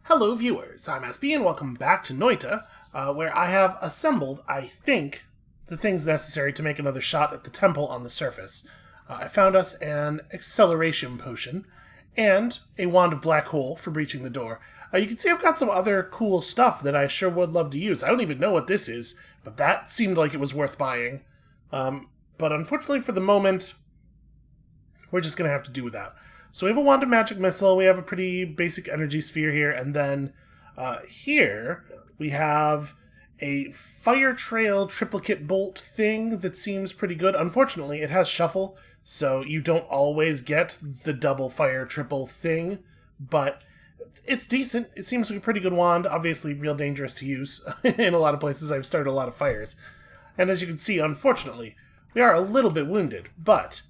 Hello viewers, I'm SB and welcome back to Noita, where I have assembled, I think, the things necessary to make another shot at the temple on the surface. I found us an acceleration potion, and a wand of black hole for breaching the door. You can see I've got some other cool stuff that I sure would love to use. I don't even know what this is, but that seemed like it was worth buying. But unfortunately for the moment, we're just going to have to do without. So we have a wand of magic missile, we have a pretty basic energy sphere here, and then here we have a fire trail triplicate bolt thing that seems pretty good. Unfortunately, it has shuffle, so you don't always get the double fire triple thing, but it's decent. It seems like a pretty good wand, obviously real dangerous to use. In a lot of places I've started a lot of fires. And as you can see, unfortunately, we are a little bit wounded, but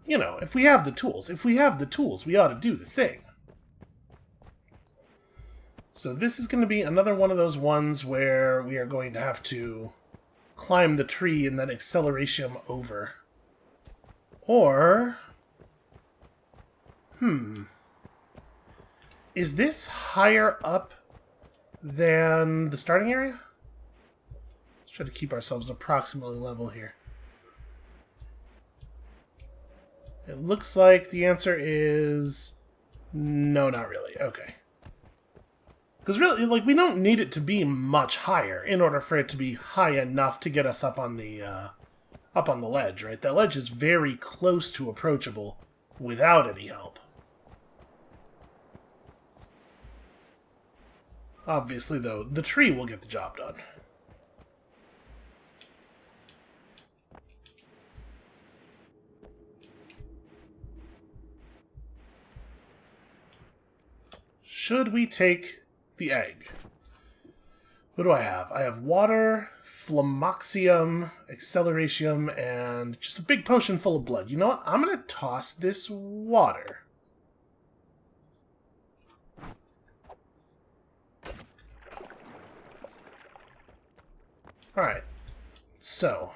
you know, if we have the tools, we ought to do the thing. So this is going to be another one of those ones where we are going to have to climb the tree and then acceleration over. Or, is this higher up than the starting area? Let's try to keep ourselves approximately level here. It looks like the answer is no, not really. Okay. Because really, like, we don't need it to be much higher in order for it to be high enough to get us up on the ledge, right? That ledge is very close to approachable without any help. Obviously, though, the tree will get the job done. Should we take the egg? What do I have? I have water, phlomoxium, acceleration, and just a big potion full of blood. You know what? I'm going to toss this water. Alright. So.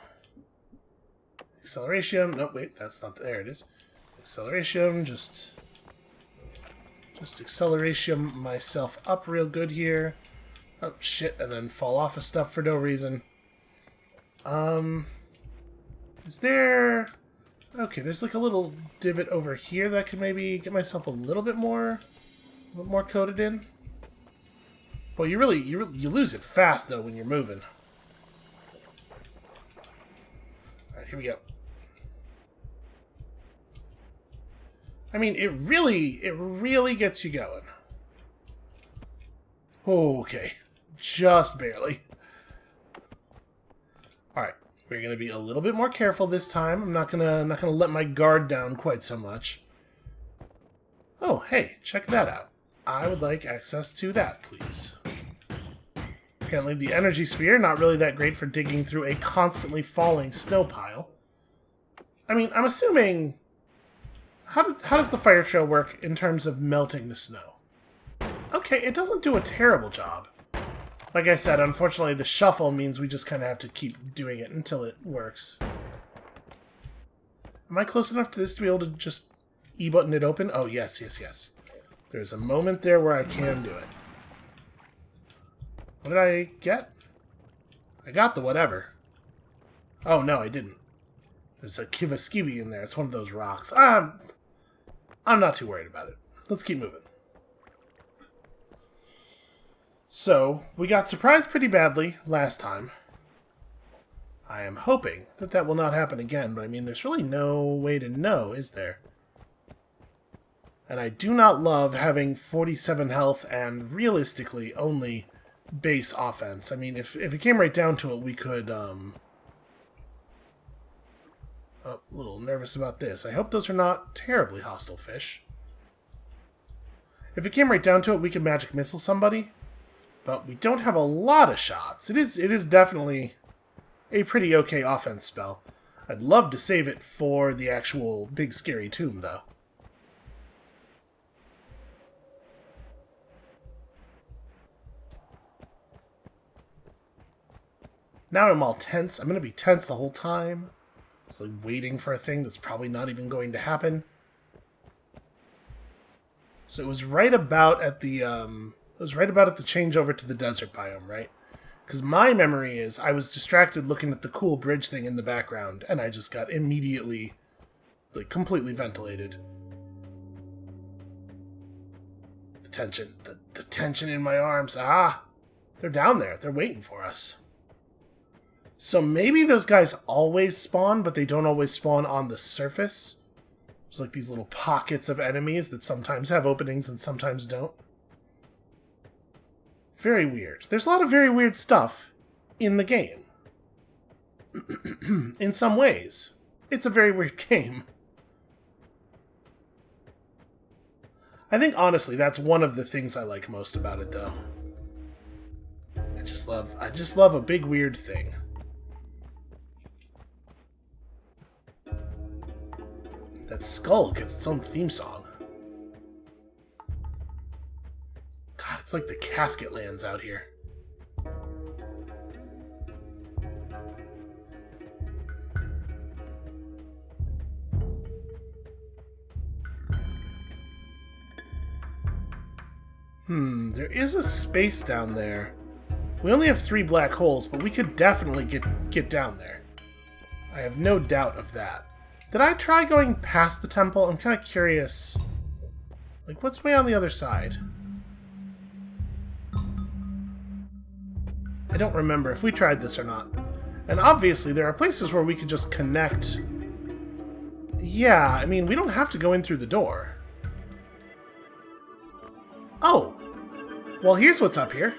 Acceleration. No, wait. That's not... There it is. Acceleration. Just acceleration myself up real good here. Oh, shit, and then fall off of stuff for no reason. Is there... Okay, there's like a little divot over here that I could maybe get myself a little bit more coated in. Well, you lose it fast, though, when you're moving. Alright, here we go. I mean, it really gets you going. Okay. Just barely. Alright, we're gonna be a little bit more careful this time. I'm not gonna let my guard down quite so much. Oh, hey, check that out. I would like access to that, please. Apparently the energy sphere, not really that great for digging through a constantly falling snow pile. I mean, I'm assuming... How does the fire trail work in terms of melting the snow? Okay, it doesn't do a terrible job. Like I said, unfortunately the shuffle means we just kind of have to keep doing it until it works. Am I close enough to this to be able to just E-button it open? Oh, yes, yes, yes. There's a moment there where I can do it. What did I get? I got the whatever. Oh, no, I didn't. There's a Kivaskivi in there. It's one of those rocks. I'm not too worried about it. Let's keep moving. So, we got surprised pretty badly last time. I am hoping that that will not happen again, but I mean, there's really no way to know, is there? And I do not love having 47 health and, realistically, only base offense. I mean, if it came right down to it, we could, Oh, a little nervous about this. I hope those are not terribly hostile fish. If it came right down to it, we could magic missile somebody. But we don't have a lot of shots. It is definitely a pretty okay offense spell. I'd love to save it for the actual big scary tomb, though. Now I'm all tense. I'm going to be tense the whole time. It's like waiting for a thing that's probably not even going to happen. So it was right about at the changeover to the desert biome, right? Because my memory is I was distracted looking at the cool bridge thing in the background, and I just got immediately, like, completely ventilated. The tension in my arms. Ah, they're down there. They're waiting for us. So maybe those guys always spawn, but they don't always spawn on the surface. There's like these little pockets of enemies that sometimes have openings and sometimes don't. Very weird. There's a lot of very weird stuff in the game. In some ways, it's a very weird game. I think, honestly, that's one of the things I like most about it, though. I just love a big weird thing. That skull gets its own theme song. God, it's like the casket lands out here. There is a space down there. We only have 3 black holes, but we could definitely get down there. I have no doubt of that. Did I try going past the temple? I'm kind of curious. Like, what's way on the other side? I don't remember if we tried this or not. And obviously, there are places where we could just connect. Yeah, I mean, we don't have to go in through the door. Oh! Well, here's what's up here.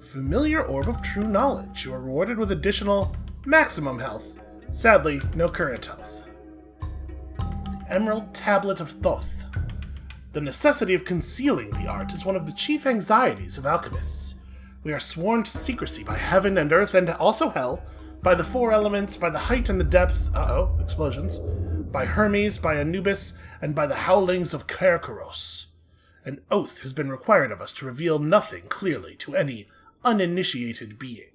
Familiar Orb of True Knowledge. You are rewarded with additional maximum health. Sadly, no current health. The Emerald Tablet of Thoth. The necessity of concealing the art is one of the chief anxieties of alchemists. We are sworn to secrecy by heaven and earth and also hell, by the 4 elements, by the height and the depth, explosions, by Hermes, by Anubis, and by the howlings of Kerberos. An oath has been required of us to reveal nothing clearly to any uninitiated being.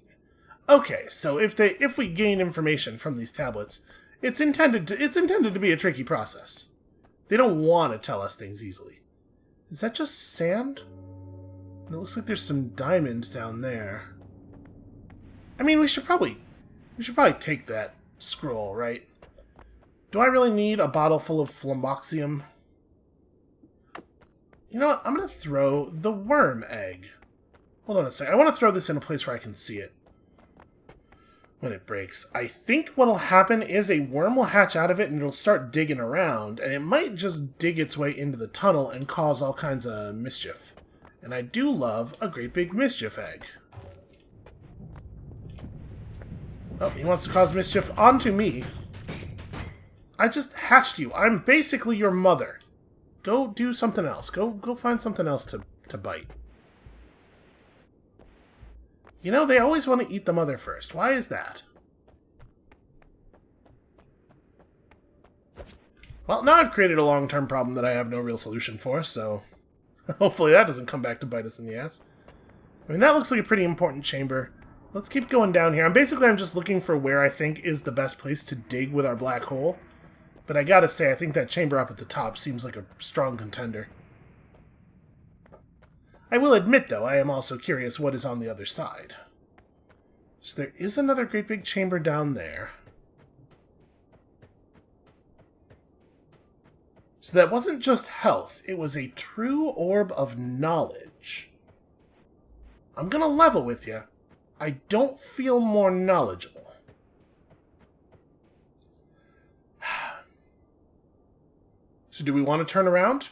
Okay, so if we gain information from these tablets, it's intended to be a tricky process. They don't want to tell us things easily. Is that just sand? It looks like there's some diamond down there. I mean, we should probably take that scroll, right? Do I really need a bottle full of flamboxium? You know what? I'm going to throw the worm egg. Hold on a sec. I want to throw this in a place where I can see it when it breaks. I think what'll happen is a worm will hatch out of it and it'll start digging around, and it might just dig its way into the tunnel and cause all kinds of mischief. And I do love a great big mischief egg. Oh, he wants to cause mischief onto me. I just hatched you. I'm basically your mother. Go do something else. Go find something else to bite. You know, they always want to eat the mother first. Why is that? Well, now I've created a long-term problem that I have no real solution for, so hopefully that doesn't come back to bite us in the ass. I mean, that looks like a pretty important chamber. Let's keep going down here. I'm just looking for where I think is the best place to dig with our black hole. But I gotta say, I think that chamber up at the top seems like a strong contender. I will admit, though, I am also curious what is on the other side. So there is another great big chamber down there. So that wasn't just health, it was a true orb of knowledge. I'm gonna level with you. I don't feel more knowledgeable. So do we want to turn around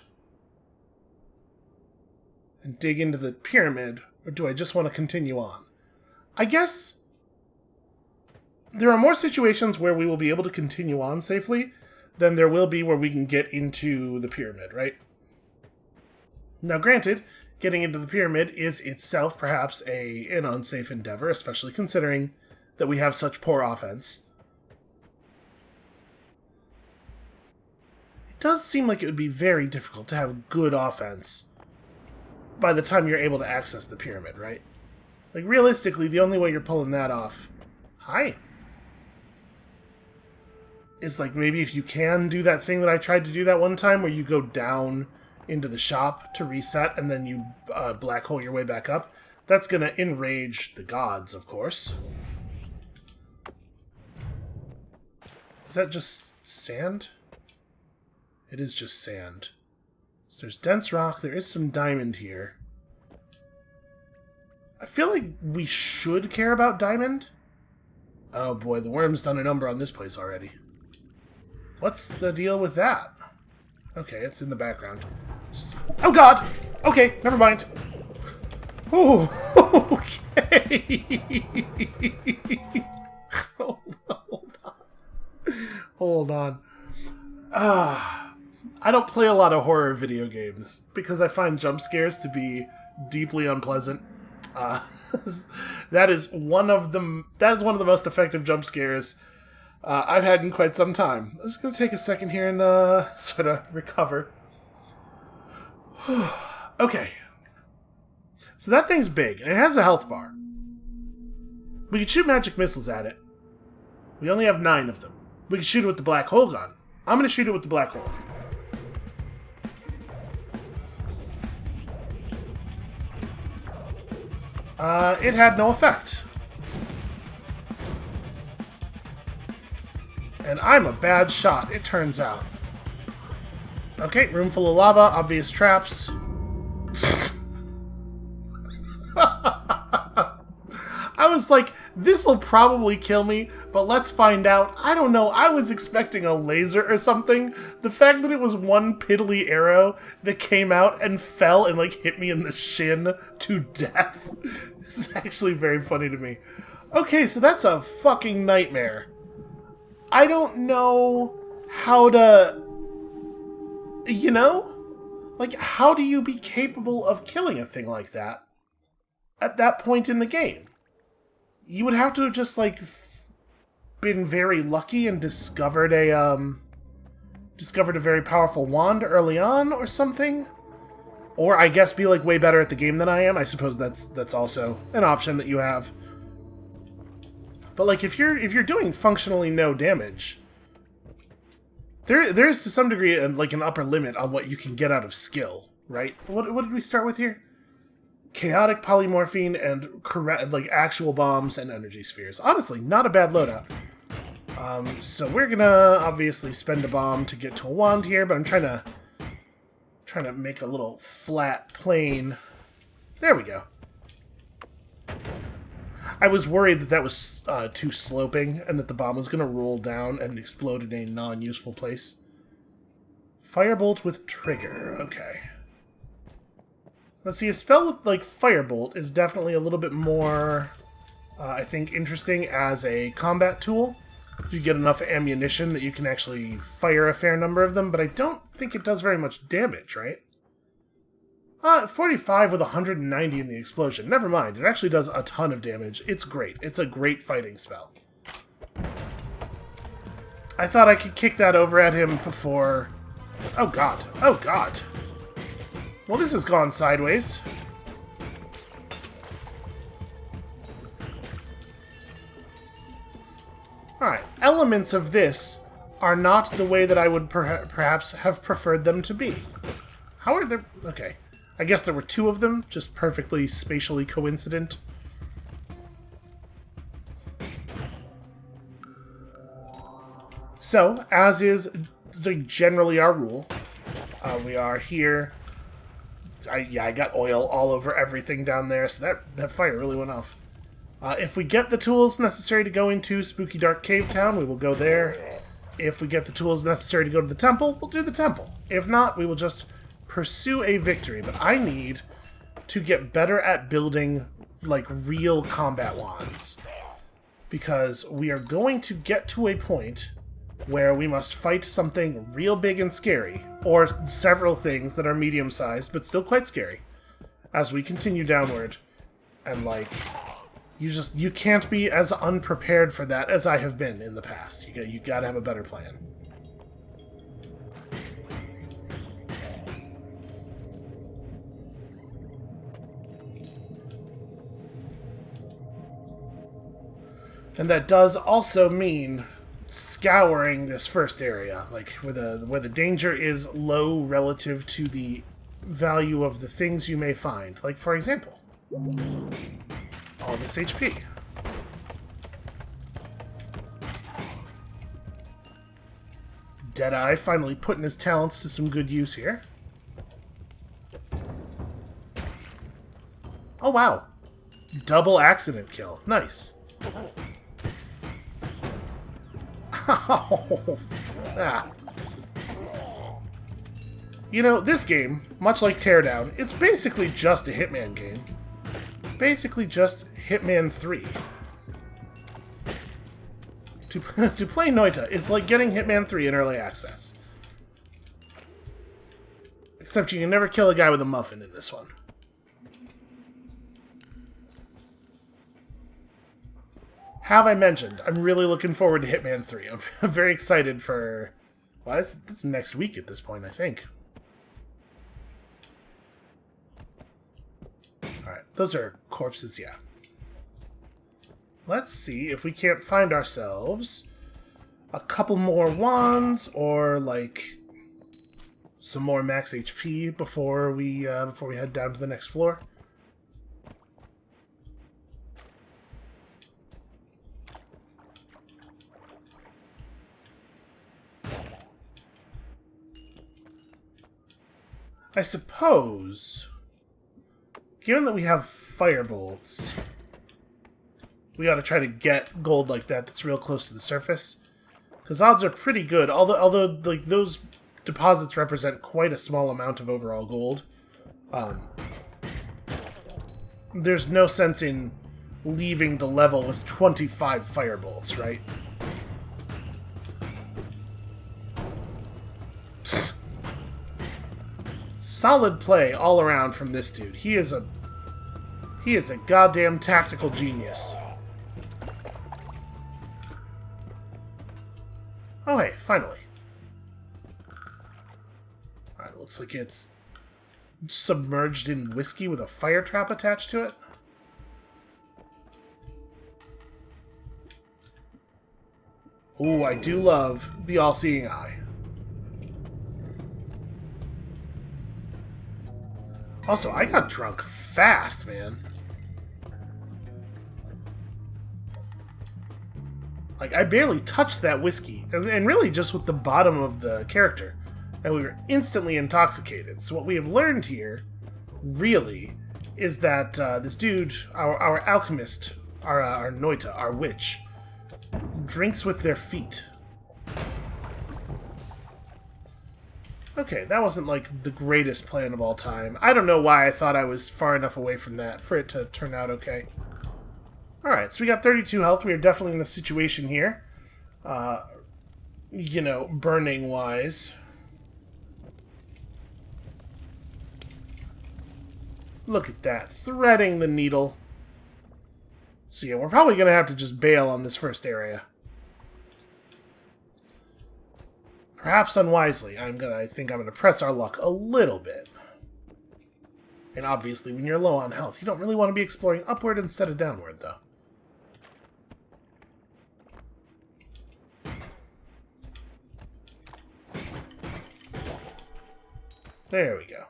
and dig into the pyramid, or do I just want to continue on? I guess there are more situations where we will be able to continue on safely than there will be where we can get into the pyramid, right? Now, granted, getting into the pyramid is itself perhaps an unsafe endeavor, especially considering that we have such poor offense. It does seem like it would be very difficult to have good offense by the time you're able to access the pyramid, right? Like, realistically, the only way you're pulling that off... Hi. is like maybe if you can do that thing that I tried to do that one time where you go down into the shop to reset and then you black hole your way back up. That's going to enrage the gods, of course. Is that just sand? It is just sand. So there's dense rock. There is some diamond here. I feel like we should care about diamond. Oh boy, the worm's done a number on this place already. What's the deal with that? Okay, it's in the background. Oh god! Okay, never mind. Oh, okay. Hold on. Hold on. I don't play a lot of horror video games because I find jump scares to be deeply unpleasant. That is one of the most effective jump scares I've had in quite some time. I'm just going to take a second here and sort of recover. Okay. So that thing's big, and it has a health bar. We can shoot magic missiles at it. We only have 9 of them. We can shoot it with the black hole gun. I'm going to shoot it with the black hole. It had no effect. And I'm a bad shot, it turns out. Okay, room full of lava, obvious traps. I was like, this'll probably kill me, but let's find out. I don't know, I was expecting a laser or something. The fact that it was one piddly arrow that came out and fell and like hit me in the shin to death is actually very funny to me. Okay, so that's a fucking nightmare. I don't know how to... You know? Like, how do you be capable of killing a thing like that at that point in the game? You would have to have just, like, been very lucky and discovered a very powerful wand early on or something. Or, I guess, be, like, way better at the game than I am. I suppose that's also an option that you have. But, like, if you're doing functionally no damage, there is to some degree like an upper limit on what you can get out of skill, right? What did we start with here? Chaotic polymorphine and like actual bombs and energy spheres. Honestly, not a bad loadout. So we're gonna obviously spend a bomb to get to a wand here, but I'm trying to make a little flat plane. There we go. I was worried that was too sloping and that the bomb was going to roll down and explode in a non-useful place. Firebolt with trigger. Okay. Let's see, a spell with, like, Firebolt is definitely a little bit more, I think, interesting as a combat tool. You get enough ammunition that you can actually fire a fair number of them, but I don't think it does very much damage, right? 45 with 190 in the explosion. Never mind, it actually does a ton of damage. It's great. It's a great fighting spell. I thought I could kick that over at him before... Oh god. Oh god. Well, this has gone sideways. Alright, elements of this are not the way that I would perhaps have preferred them to be. How are there... Okay. I guess there were 2 of them, just perfectly spatially coincident. So, as is generally our rule, we are here. I got oil all over everything down there, so that fire really went off. If we get the tools necessary to go into Spooky Dark Cave Town, we will go there. If we get the tools necessary to go to the temple, we'll do the temple. If not, we will just pursue a victory. But I need to get better at building, like, real combat wands. Because we are going to get to a point where we must fight something real big and scary, or several things that are medium-sized, but still quite scary, as we continue downward. And, like, you can't be as unprepared for that as I have been in the past. You gotta have a better plan. And that does also mean scouring this first area, like where the danger is low relative to the value of the things you may find. Like, for example, all this HP. Deadeye finally putting his talents to some good use here. Oh, wow. Double accident kill. Nice. Oh, ah. You know, this game, much like Teardown, it's basically just a Hitman game. It's basically just Hitman 3. To play Noita is like getting Hitman 3 in early access. Except you can never kill a guy with a muffin in this one. Have I mentioned, I'm really looking forward to Hitman 3. I'm very excited for... Well, it's next week at this point, I think. Alright, those are corpses, yeah. Let's see if we can't find ourselves a couple more wands or, like, some more max HP before we head down to the next floor. I suppose, given that we have firebolts, we ought to try to get gold like that that's real close to the surface. Because odds are pretty good, although like those deposits represent quite a small amount of overall gold. There's no sense in leaving the level with 25 firebolts, right? Solid play all around from this dude. He is a goddamn tactical genius. Oh hey, finally. Alright, looks like it's submerged in whiskey with a fire trap attached to it. Ooh, I do love the all-seeing eye. Also, I got drunk fast, man. Like, I barely touched that whiskey, and really just with the bottom of the character, and we were instantly intoxicated. So what we have learned here, really, is that this dude, our alchemist, our Noita, our witch, drinks with their feet. Okay, that wasn't, like, the greatest plan of all time. I don't know why I thought I was far enough away from that for it to turn out okay. Alright, so we got 32 health. We are definitely in a situation here. You know, burning-wise. Look at that. Threading the needle. So yeah, we're probably going to have to just bail on this first area. Perhaps unwisely. I think I'm gonna press our luck a little bit. And obviously, when you're low on health, you don't really want to be exploring upward instead of downward, though. There we go.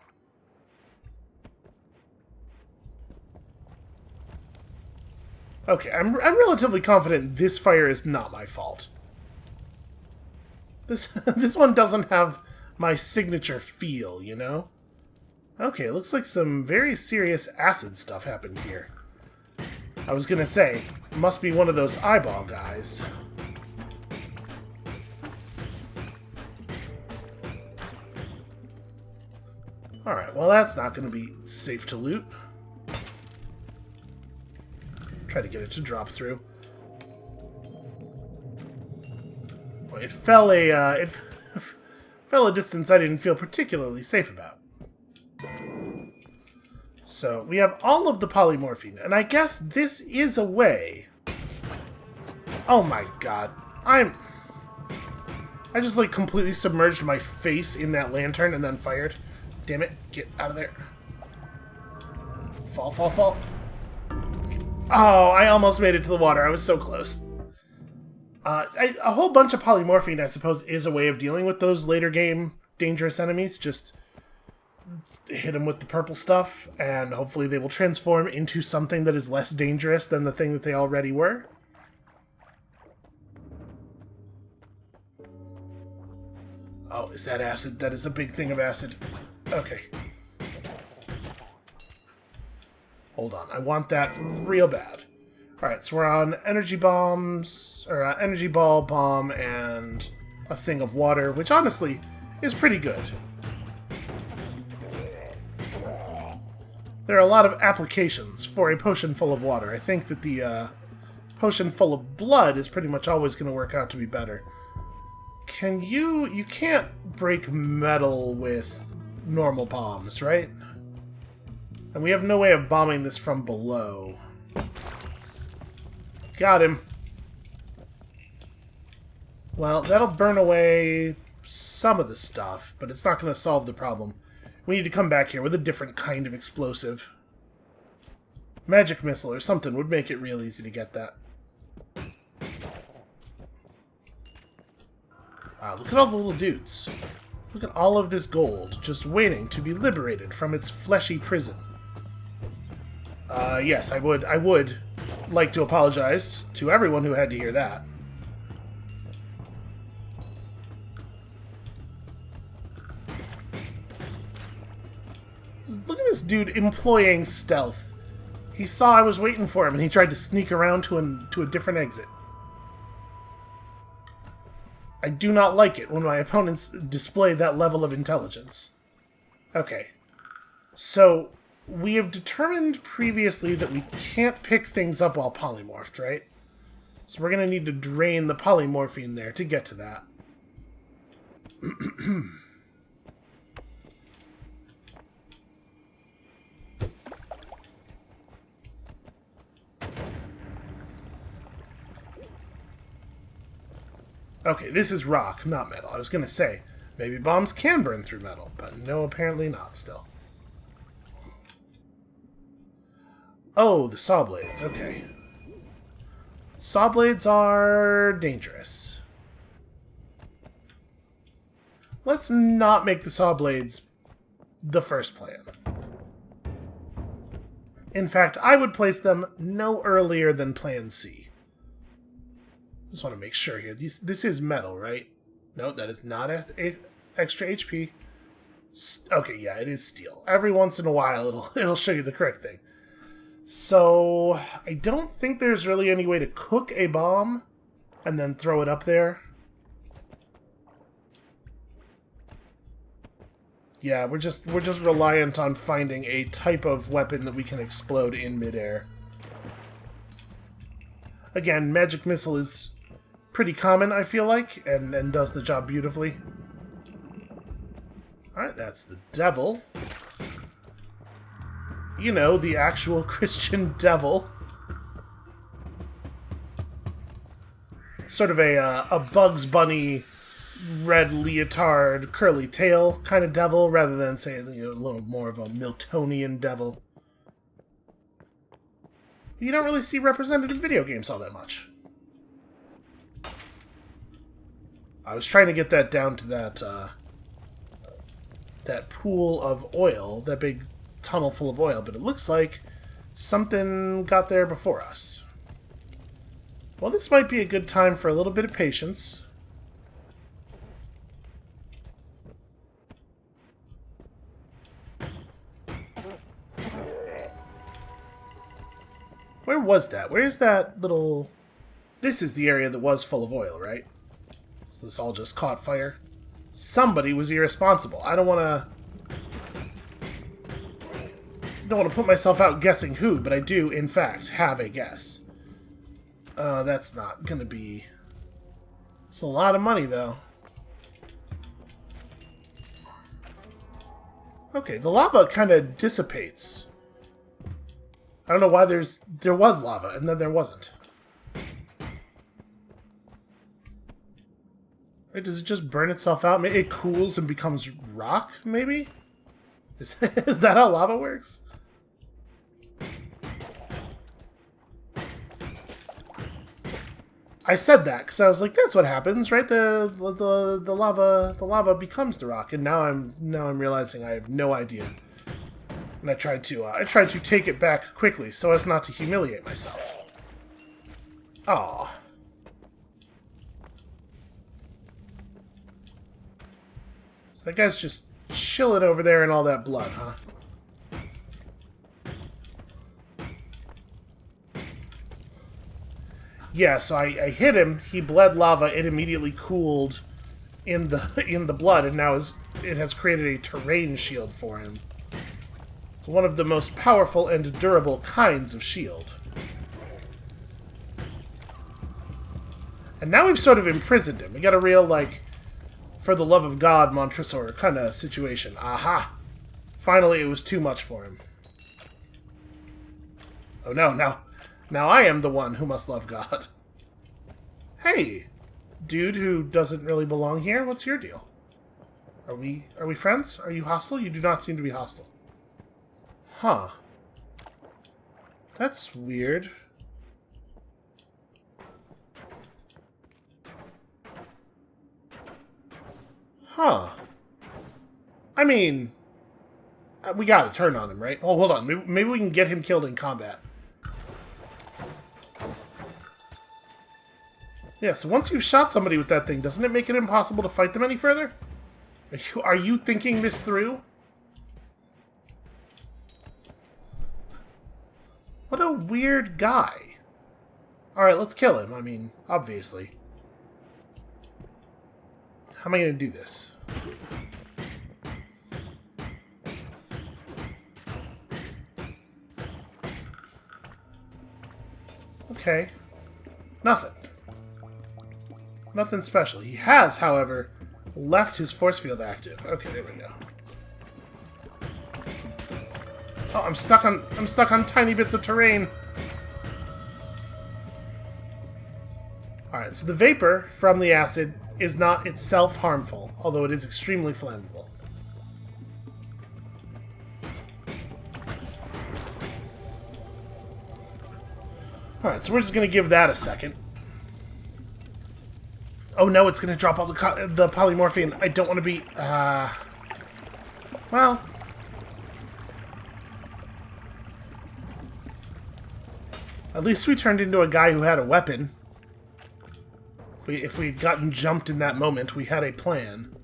Okay, I'm relatively confident this fire is not my fault. This one doesn't have my signature feel, you know? Okay, looks like some very serious acid stuff happened here. I was gonna say, must be one of those eyeball guys. Alright, well that's not gonna be safe to loot. Try to get it to drop through. It fell a distance I didn't feel particularly safe about. So, we have all of the polymorphine, and I guess this is a way... Oh my god. I just, like, completely submerged my face in that lantern and then fired. Damn it. Get out of there. Fall, fall, fall. Oh, I almost made it to the water. I was so close. A whole bunch of polymorphine, I suppose, is a way of dealing with those later game dangerous enemies. Just hit them with the purple stuff, and hopefully they will transform into something that is less dangerous than the thing that they already were. Oh, is that acid? That is a big thing of acid. Okay. Hold on. I want that real bad. Alright, so we're on energy bombs, or energy ball, bomb, and a thing of water, which honestly is pretty good. There are a lot of applications for a potion full of water. I think that the potion full of blood is pretty much always going to work out to be better. Can you... You can't break metal with normal bombs, right? And we have no way of bombing this from below. Got him. Well, that'll burn away some of the stuff, but it's not going to solve the problem. We need to come back here with a different kind of explosive. Magic missile or something would make it real easy to get that. Wow, look at all the little dudes. Look at all of this gold just waiting to be liberated from its fleshy prison. Yes, I would like to apologize to everyone who had to hear that. Look at this dude employing stealth. He saw I was waiting for him and he tried to sneak around to a different exit. I do not like it when my opponents display that level of intelligence. Okay. So, we have determined previously that we can't pick things up while polymorphed, right? So we're going to need to drain the polymorphine there to get to that. Okay, this is rock, not metal. I was going to say, maybe bombs can burn through metal, but no, apparently not still. Oh, the saw blades, okay. Saw blades are dangerous. Let's not make the saw blades the first plan. In fact, I would place them no earlier than plan C. Just want to make sure here. This is metal, right? No, that is not extra HP. Okay, yeah, it is steel. Every once in a while, it'll show you the correct thing. So, I don't think there's really any way to cook a bomb and then throw it up there. Yeah, we're just reliant on finding a type of weapon that we can explode in midair. Again, magic missile is pretty common, I feel like, and does the job beautifully. Alright, that's the devil. You know, the actual Christian devil. Sort of a Bugs Bunny, red leotard, curly tail kind of devil, rather than, say, a little more of a Miltonian devil. You don't really see represented in video games all that much. I was trying to get that down to that pool of oil, that big tunnel full of oil, but it looks like something got there before us. Well, this might be a good time for a little bit of patience. Where was that? Where is that little... This is the area that was full of oil, right? So this all just caught fire. Somebody was irresponsible. I don't want to put myself out guessing who, but I do, in fact, have a guess. That's not going to be... It's a lot of money, though. Okay, the lava kind of dissipates. I don't know why there was lava, and then there wasn't. Wait, does it just burn itself out? It cools and becomes rock, maybe? Is that how lava works? I said that because I was like, "That's what happens, right? The lava becomes the rock." And now I'm realizing I have no idea. And I tried to take it back quickly so as not to humiliate myself. Aw. So that guy's just chilling over there in all that blood, huh? Yeah, so I hit him, he bled lava, it immediately cooled in the blood, and now it has created a terrain shield for him. It's one of the most powerful and durable kinds of shield. And now we've sort of imprisoned him. We got a real, like, for the love of God, Montresor kind of situation. Aha! Finally, it was too much for him. Oh no, now I am the one who must love God. Hey, dude who doesn't really belong here, what's your deal? Are we friends? Are you hostile? You do not seem to be hostile. Huh. That's weird. Huh. I mean, we gotta turn on him, right? Oh, hold on. Maybe we can get him killed in combat. Yeah, so once you've shot somebody with that thing, doesn't it make it impossible to fight them any further? Are you thinking this through? What a weird guy. Alright, let's kill him. I mean, obviously. How am I going to do this? Okay. Nothing. Nothing special. He has, however, left his force field active. Okay, there we go. Oh, I'm stuck on tiny bits of terrain. Alright, so the vapor from the acid is not itself harmful, although it is extremely flammable. Alright, so we're just going to give that a second. Oh no, it's going to drop all the polymorphine. I don't want to be... Well... At least we turned into a guy who had a weapon. If we had gotten jumped in that moment, we had a plan.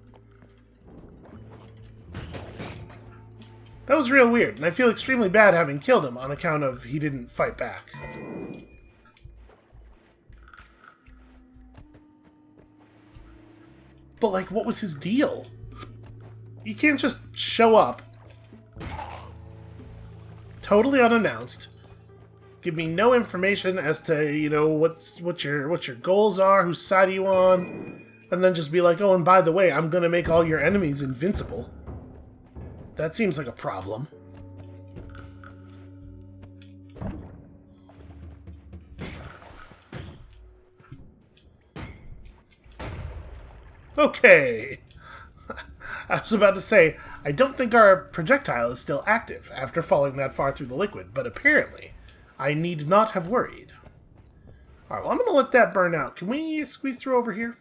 That was real weird, and I feel extremely bad having killed him on account of he didn't fight back. But, like, what was his deal? You can't just show up, totally unannounced, give me no information as to, you know, what your goals are, whose side are you on, and then just be like, oh, and by the way, I'm gonna make all your enemies invincible. That seems like a problem. Okay. I was about to say, I don't think our projectile is still active after falling that far through the liquid, but apparently I need not have worried. Alright, well, I'm going to let that burn out. Can we squeeze through over here?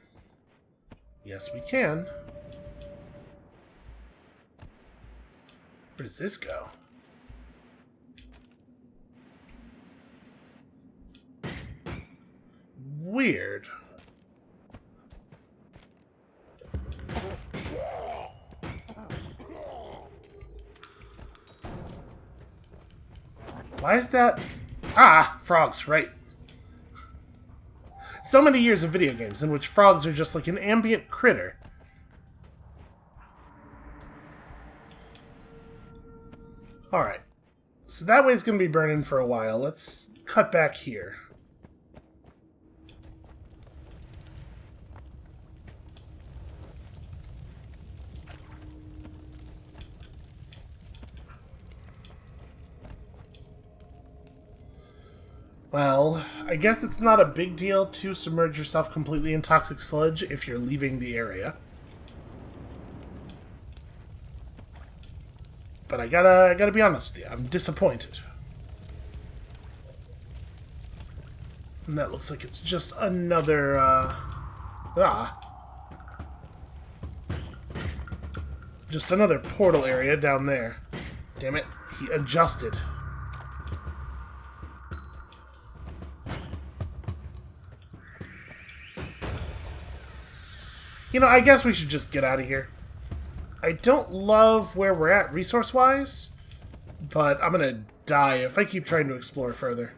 Yes, we can. Where does this go? Weird. Why is that... Ah! Frogs, right. So many years of video games in which frogs are just like an ambient critter. Alright. So that way's going to be burning for a while. Let's cut back here. Well, I guess it's not a big deal to submerge yourself completely in toxic sludge if you're leaving the area. But I gotta be honest with you, I'm disappointed. And that looks like it's just another, just another portal area down there. Damn it, he adjusted. You know, I guess we should just get out of here. I don't love where we're at resource-wise, but I'm gonna die if I keep trying to explore further.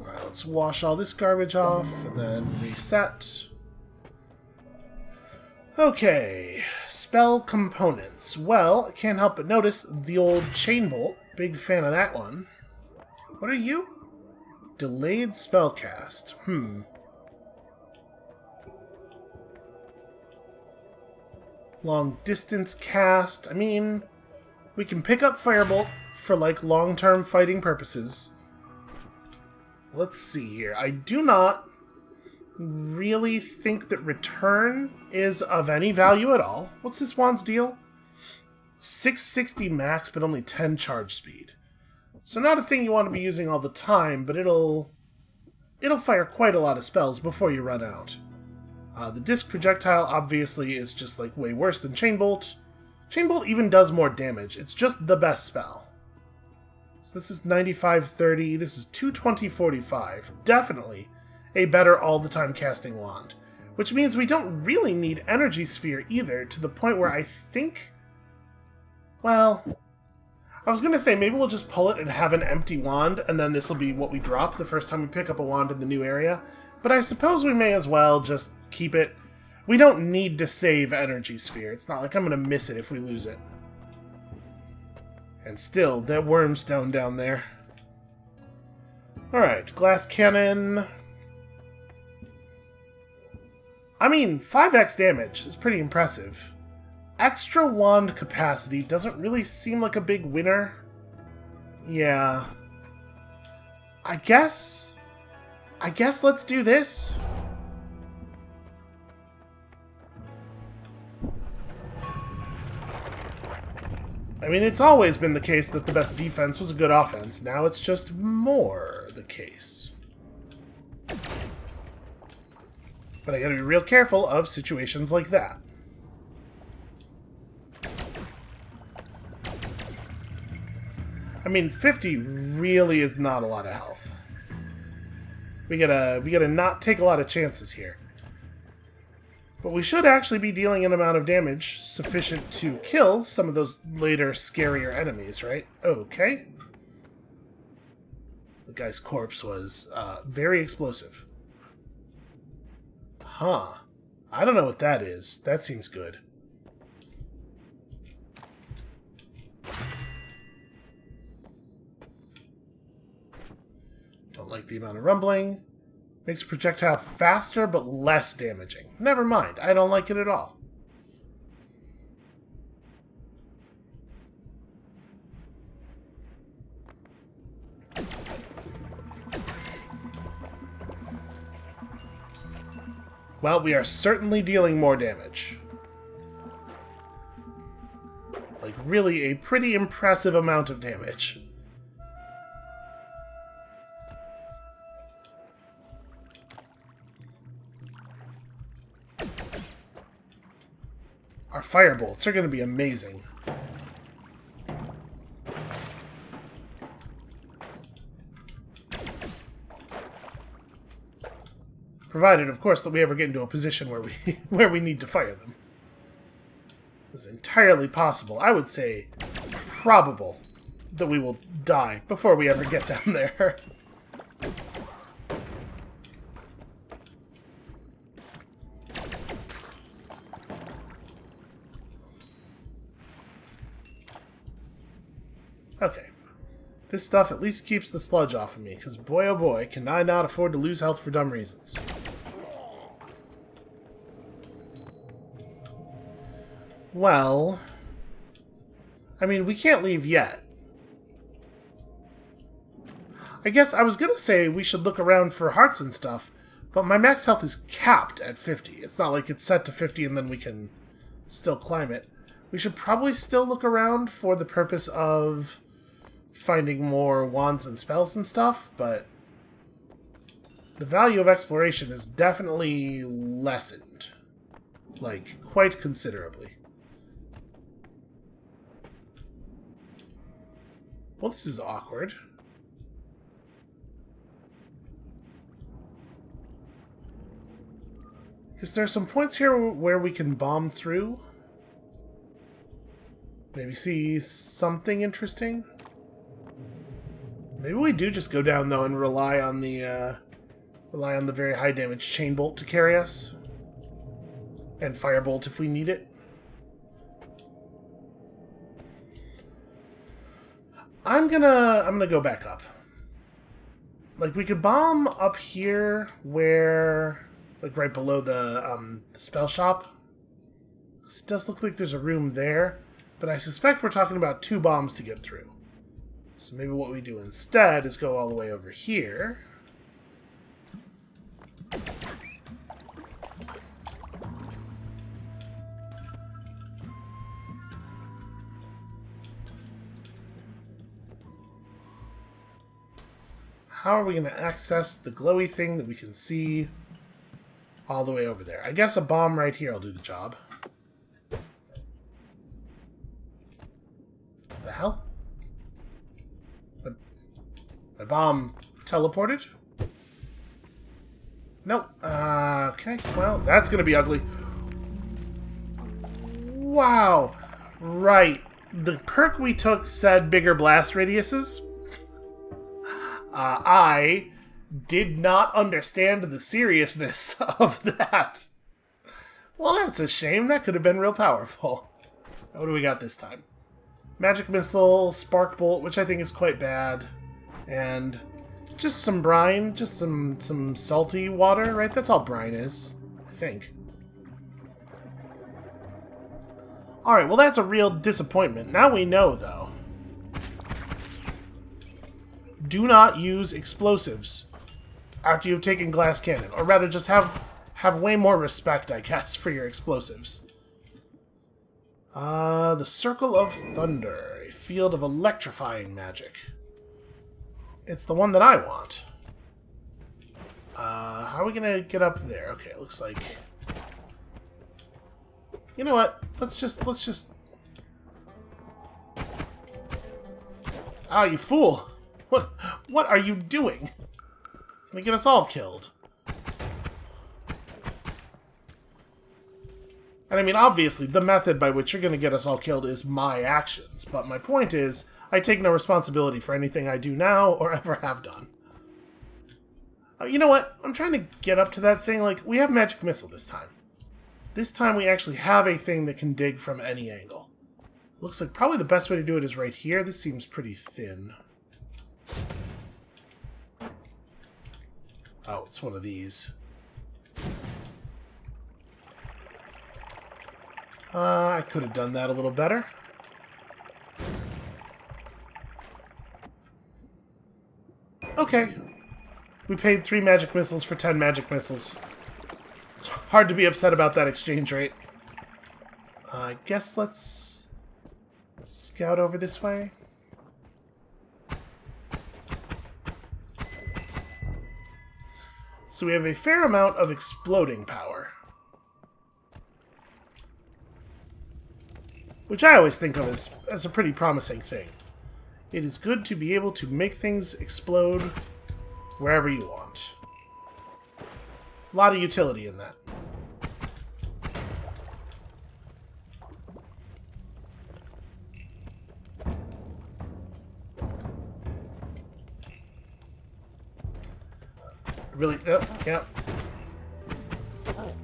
Alright, let's wash all this garbage off, and then reset. Okay, spell components. Well, I can't help but notice the old chain bolt. Big fan of that one. What are you? Delayed spellcast. Long distance cast. I mean, we can pick up Firebolt for like long-term fighting purposes. Let's see here. I do not really think that return is of any value at all. What's this wand's deal? 660 max, but only 10 charge speed. So not a thing you want to be using all the time, but it'll fire quite a lot of spells before you run out. The disc projectile obviously is just like way worse than Chain Bolt. Chain Bolt even does more damage. It's just the best spell. So this is 95-30. This is 220-45. Definitely a better all-the-time casting wand. Which means we don't really need Energy Sphere either, to the point where I think... Well, I was going to say maybe we'll just pull it and have an empty wand, and then this will be what we drop the first time we pick up a wand in the new area. But I suppose we may as well just keep it. We don't need to save Energy Sphere. It's not like I'm going to miss it if we lose it. And still, that wormstone down there. Alright, glass cannon. I mean, 5x damage is pretty impressive. Extra wand capacity doesn't really seem like a big winner. Yeah. I guess let's do this. I mean, it's always been the case that the best defense was a good offense. Now it's just more the case. But I gotta be real careful of situations like that. I mean, 50 really is not a lot of health. We gotta not take a lot of chances here. But we should actually be dealing an amount of damage sufficient to kill some of those later, scarier enemies, right? Okay. The guy's corpse was very explosive. Huh. I don't know what that is. That seems good. Don't like the amount of rumbling. Makes a projectile faster but less damaging. Never mind. I don't like it at all. Well, we are certainly dealing more damage. Like, really a pretty impressive amount of damage. Our firebolts are going to be amazing. Provided, of course, that we ever get into a position where we need to fire them. It's entirely possible. I would say probable that we will die before we ever get down there. Okay. This stuff at least keeps the sludge off of me, because boy oh boy, can I not afford to lose health for dumb reasons. Well, I mean, we can't leave yet. I guess I was going to say we should look around for hearts and stuff, but my max health is capped at 50. It's not like it's set to 50 and then we can still climb it. We should probably still look around for the purpose of finding more wands and spells and stuff, but the value of exploration is definitely lessened. Like, quite considerably. Well, this is awkward. Because there are some points here where we can bomb through. Maybe see something interesting. Maybe we do just go down though and rely on the very high damage chain bolt to carry us, and firebolt if we need it. I'm gonna go back up. Like, we could bomb up here where, like, right below the spell shop. It does look like there's a room there, but I suspect we're talking about 2 bombs to get through. So maybe what we do instead is go all the way over here. How are we going to access the glowy thing that we can see all the way over there? I guess a bomb right here will do the job. The hell? My bomb teleported? Nope. Okay, well, that's going to be ugly. Wow. Right. The perk we took said bigger blast radiuses. I did not understand the seriousness of that. Well, that's a shame. That could have been real powerful. What do we got this time? Magic Missile, Spark Bolt, which I think is quite bad. And just some brine, just some salty water, right? That's all brine is, I think. Alright, well that's a real disappointment. Now we know, though. Do not use explosives after you've taken glass cannon. Or rather, just have way more respect, I guess, for your explosives. The Circle of Thunder. A field of electrifying magic. It's the one that I want. How are we gonna get up there? Okay, it looks like... You know what? Let's just... Ah, you fool! What are you doing? Gonna get us all killed. And I mean, obviously, the method by which you're gonna get us all killed is my actions. But my point is, I take no responsibility for anything I do now or ever have done. You know what? I'm trying to get up to that thing. Like, we have Magic Missile this time. This time we actually have a thing that can dig from any angle. Looks like probably the best way to do it is right here. This seems pretty thin. Oh, it's one of these. I could have done that a little better. Okay. We paid 3 magic missiles for 10 magic missiles. It's hard to be upset about that exchange rate. I guess let's scout over this way. So we have a fair amount of exploding power. Which I always think of as a pretty promising thing. It is good to be able to make things explode wherever you want. A lot of utility in that. Really, yeah.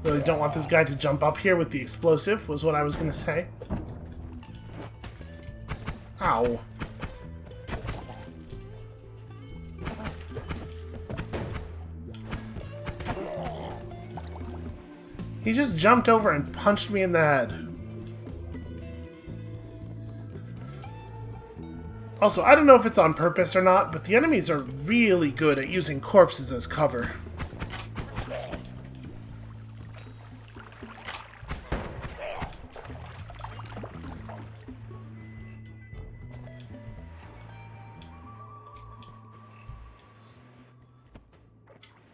Really don't want this guy to jump up here with the explosive, was what I was going to say. Ow. He just jumped over and punched me in the head. Also, I don't know if it's on purpose or not, but the enemies are really good at using corpses as cover.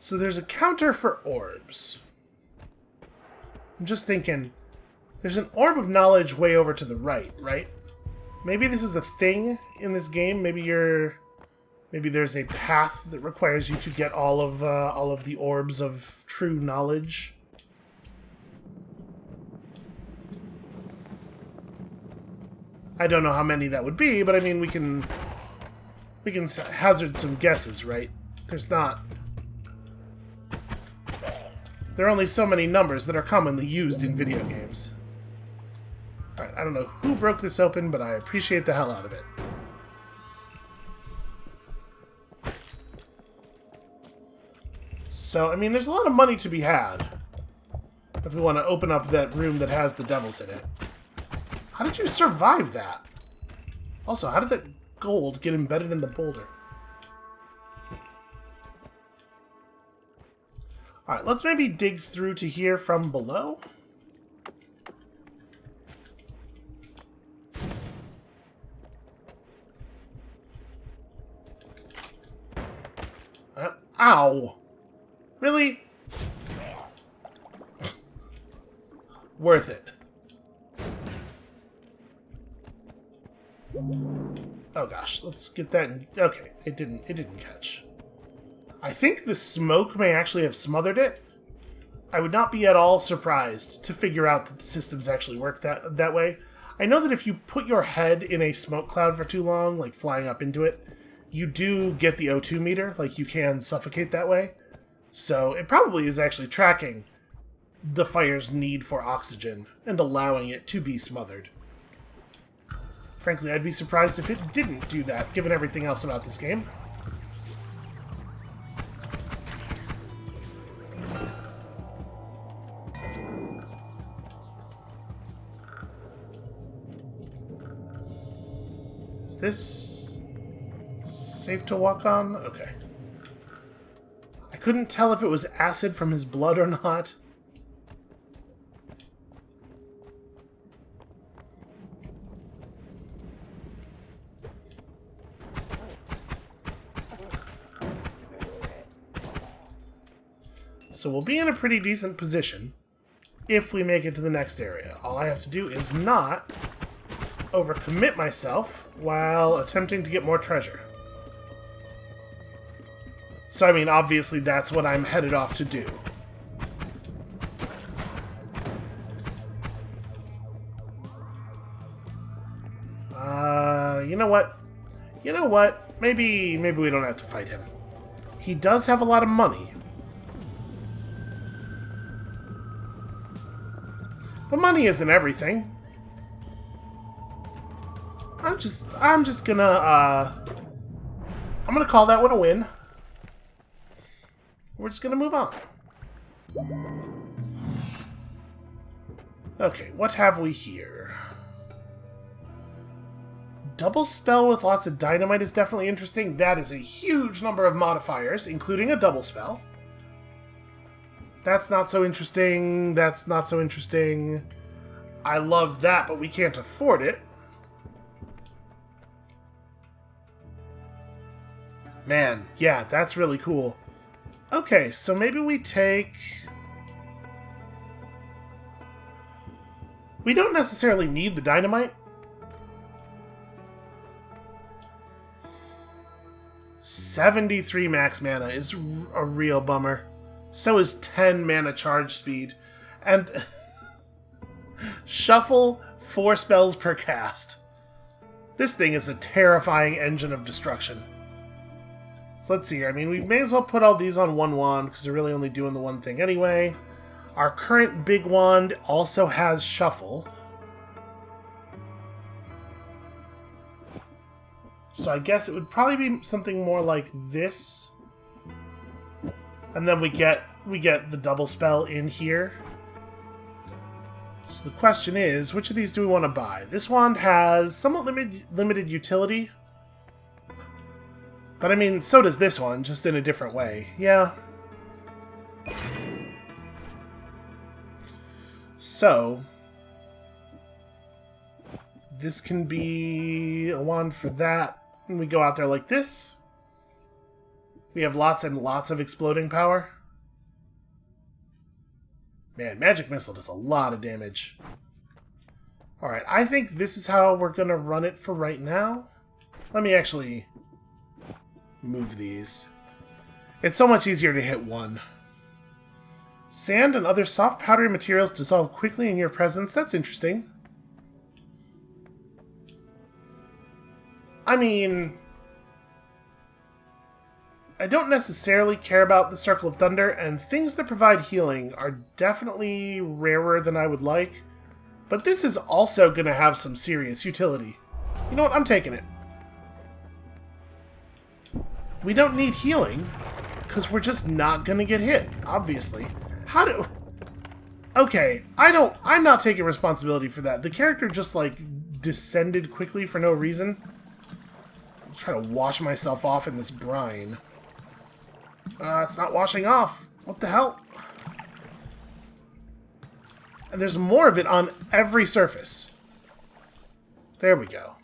So there's a counter for orbs. I'm just thinking, there's an orb of knowledge way over to the right, right? Maybe this is a thing in this game. Maybe there's a path that requires you to get all of the orbs of true knowledge. I don't know how many that would be, but I mean we can hazard some guesses, right? There are only so many numbers that are commonly used in video games. Alright, I don't know who broke this open, but I appreciate the hell out of it. So, I mean, there's a lot of money to be had if we want to open up that room that has the devils in it. How did you survive that? Also, how did that gold get embedded in the boulder? Alright, let's maybe dig through to here from below. Ow! Really? Worth it. Oh gosh, let's get that in. Okay, it didn't catch. I think the smoke may actually have smothered it. I would not be at all surprised to figure out that the systems actually work that way. I know that if you put your head in a smoke cloud for too long, like flying up into it, you do get the O2 meter, like you can suffocate that way. So it probably is actually tracking the fire's need for oxygen and allowing it to be smothered. Frankly, I'd be surprised if it didn't do that, given everything else about this game. Is this safe to walk on? Okay. I couldn't tell if it was acid from his blood or not. So we'll be in a pretty decent position if we make it to the next area. All I have to do is not overcommit myself while attempting to get more treasure. So, I mean, obviously that's what I'm headed off to do. You know what? You know what? Maybe we don't have to fight him. He does have a lot of money. But money isn't everything. I'm just gonna call that one a win. We're just gonna move on. Okay, what have we here? Double spell with lots of dynamite is definitely interesting. That is a huge number of modifiers, including a double spell. That's not so interesting. That's not so interesting. I love that, but we can't afford it. Man, yeah, that's really cool. Okay, so maybe we take... We don't necessarily need the dynamite. 73 max mana is a real bummer. So is 10 mana charge speed. And shuffle 4 spells per cast. This thing is a terrifying engine of destruction. So let's see here. I mean, we may as well put all these on one wand because they're really only doing the one thing anyway. Our current big wand also has shuffle. So I guess it would probably be something more like this. And then we get the double spell in here. So the question is, which of these do we want to buy? This wand has somewhat limited utility. But I mean, so does this one, just in a different way. Yeah. So this can be a wand for that. And we go out there like this. We have lots and lots of exploding power. Man, Magic Missile does a lot of damage. Alright, I think this is how we're going to run it for right now. Let me actually move these. It's so much easier to hit one. Sand and other soft powdery materials dissolve quickly in your presence. That's interesting. I mean, I don't necessarily care about the Circle of Thunder, and things that provide healing are definitely rarer than I would like. But this is also going to have some serious utility. You know what? I'm taking it. We don't need healing, because we're just not going to get hit, obviously. How do... Okay, I'm not taking responsibility for that. The character just, like, descended quickly for no reason. I'm trying to wash myself off in this brine. It's not washing off. What the hell? And there's more of it on every surface. There we go.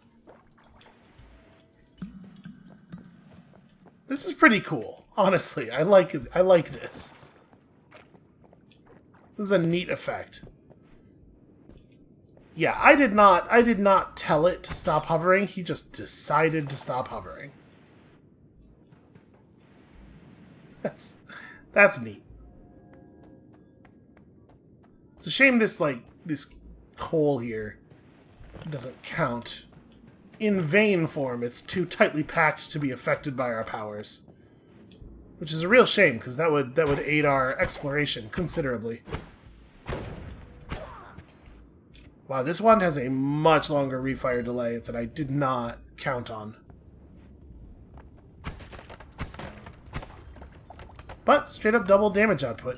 This is pretty cool. Honestly, I like this. This is a neat effect. Yeah, I did not tell it to stop hovering. He just decided to stop hovering. That's neat. It's a shame this coal here doesn't count. In vein form, it's too tightly packed to be affected by our powers. Which is a real shame, because that would aid our exploration considerably. Wow, this wand has a much longer refire delay that I did not count on. But straight up double damage output.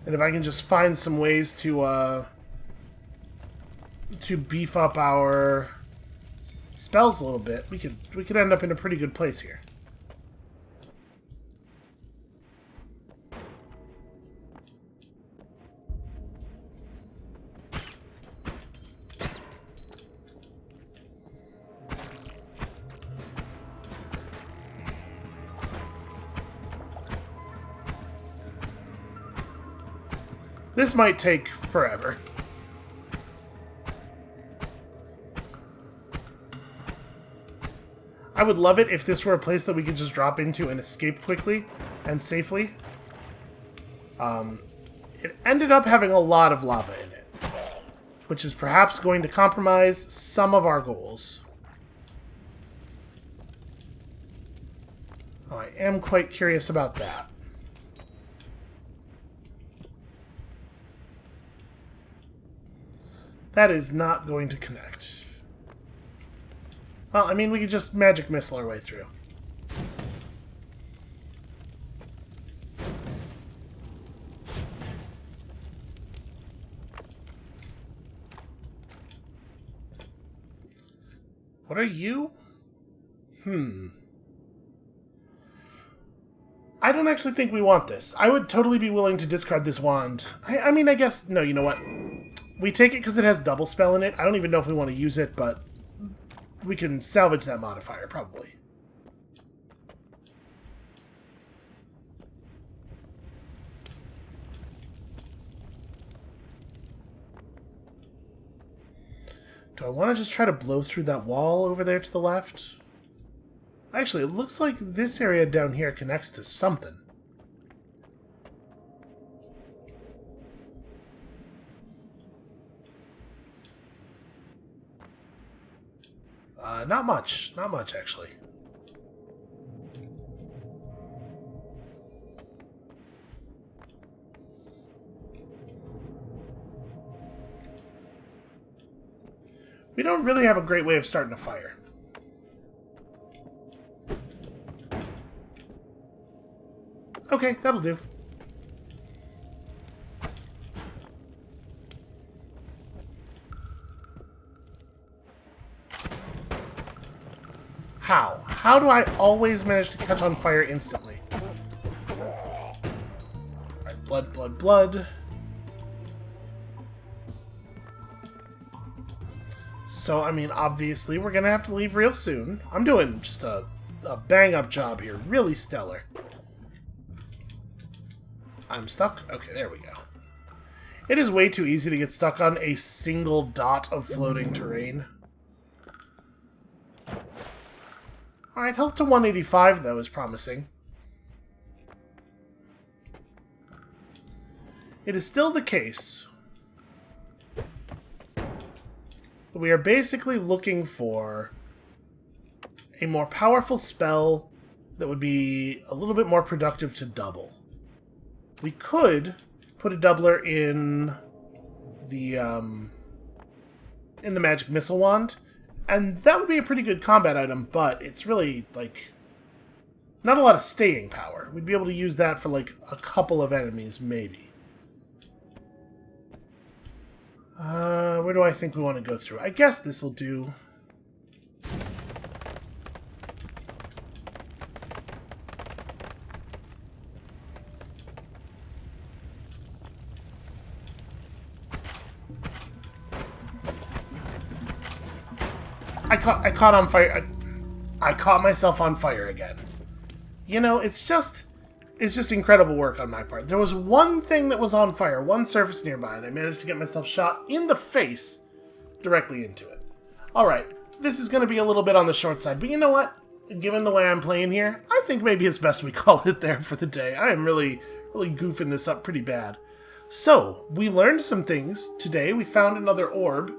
And if I can just find some ways to beef up our spells a little bit, we could end up in a pretty good place here. This might take forever. I would love it if this were a place that we could just drop into and escape quickly and safely. It ended up having a lot of lava in it, which is perhaps going to compromise some of our goals. Oh, I am quite curious about that. That is not going to connect. Well, I mean, we could just magic missile our way through. What are you? I don't actually think we want this. I would totally be willing to discard this wand. I mean, I guess... No, you know what? We take it because it has double spell in it. I don't even know if we want to use it, but we can salvage that modifier, probably. Do I want to just try to blow through that wall over there to the left? Actually, it looks like this area down here connects to something. Not much. Not much, actually. We don't really have a great way of starting a fire. Okay, that'll do. How? How do I always manage to catch on fire instantly? Alright, blood, blood, blood. So, I mean, obviously, we're going to have to leave real soon. I'm doing just a bang-up job here. Really stellar. I'm stuck? Okay, there we go. It is way too easy to get stuck on a single dot of floating terrain. Alright, health to 185, though, is promising. It is still the case that we are basically looking for a more powerful spell that would be a little bit more productive to double. We could put a doubler in the magic missile wand, and that would be a pretty good combat item, but it's really, like, not a lot of staying power. We'd be able to use that for, like, a couple of enemies, maybe. Where do I think we want to go through? I guess this'll do. I caught on fire. I caught myself on fire again. You know, it's just incredible work on my part. There was one thing that was on fire, one surface nearby, and I managed to get myself shot in the face directly into it. Alright, this is going to be a little bit on the short side, but you know what? Given the way I'm playing here, I think maybe it's best we call it there for the day. I am really goofing this up pretty bad. So, we learned some things today. We found another orb,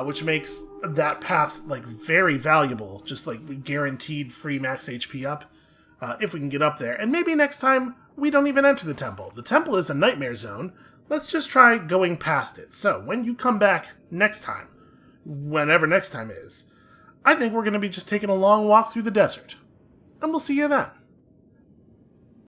which makes that path, like, very valuable. Just, like, guaranteed free max HP up. If we can get up there. And maybe next time, we don't even enter the temple. The temple is a nightmare zone. Let's just try going past it. So, when you come back next time, whenever next time is, I think we're going to be just taking a long walk through the desert. And we'll see you then.